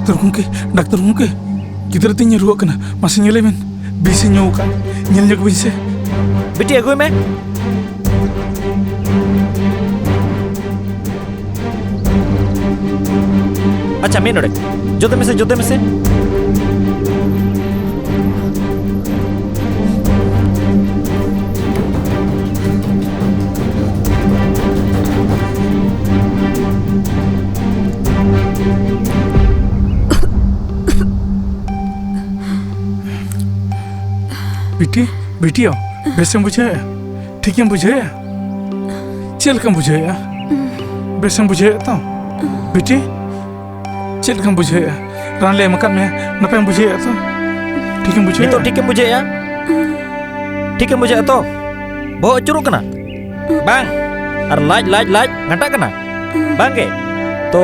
Dokter gongke, गिदर तीन रुआ कना मासे ñele men bisi ñew ka ñel ñek biñ se बेटी अगुई में अच्छा मैं नोड़े जोते में से बेटी आओ बेसम बुझे ठीक है बुझे चल कम बुझे बेसम बुझे तो बेटी चल कम बुझे रान ले मकन में नपे बुझे तो ठीक है बुझे तो ठीक है बुझे तो बहुत अचुरुक कना बांग और लाज घंटा कना बांगे तो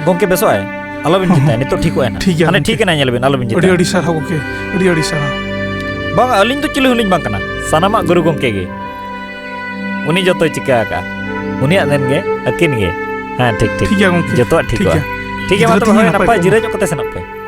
गोंके बेसो है अलबिन चिंता है तो ठीक है ना ठीक है ना ñele bin अलबिन चिंता अड़ी सारा गोंके अड़ी सारा बांग अलिन तो चिली हुलिन बांग कना सानामा गुरु गोंके गे उनी जतो चिका का उनी आदेन गे अकिन गे हां ठीक है गोंके जतो ठीक है मतलब होय नपा जिरे जो कते सनप पे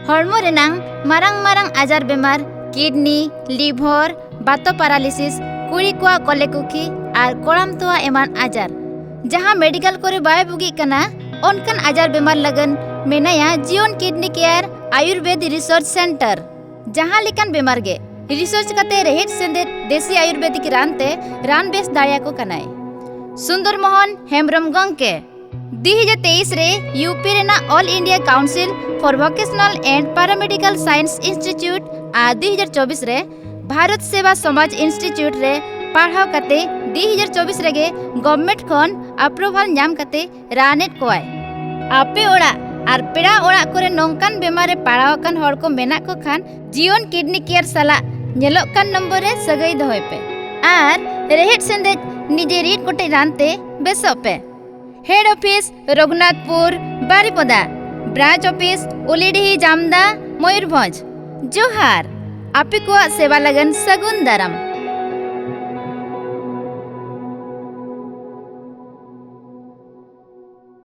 हॉर्मो रेनांग मारंग मारंग आजार बेमार किडनी लिभर बातो पैरालिसिस कुड़ी को कोलेकुखी और कोड़ाम तोआ एमान आजार जहां मेडिकल करे बाय बुगी कना ओनकन आजार बेमार लगन मेनाया जीवन kidney care Ayurveda research centre जहां लिकन बेमार गे रिसर्च कते रेहिट सेंदे देसी आयुर्वेदिक रानते रान बेस दाड़िया को कनाय सुंदर मोहन हेम्ब्रम गंके 2023 रे यूपी रेना all India council for vocational and paramedical science institute आ 2024 रे भारत सेवा समाज इंस्टीट्यूट रे पढ़ाव कते 2024 रेगे गवर्नमेंट खन अप्रूवल नाम कते रानेट कोय आपे ओड़ा और पेड़ा ओड़ा करे नोंकान बेमारे पड़ावकन हर को मेना को खान जीवन किडनी केयर सला नेलोकन नंबर रे सगई दोहय पे और रेहेट सेंदे निजे रीड कोटे रानते बेसो पे head office Raghunathpur Baripada branch office Ulidihi Jamda Mayurbhanj जोहार आपे को सेवा लगन सगुन दाराम।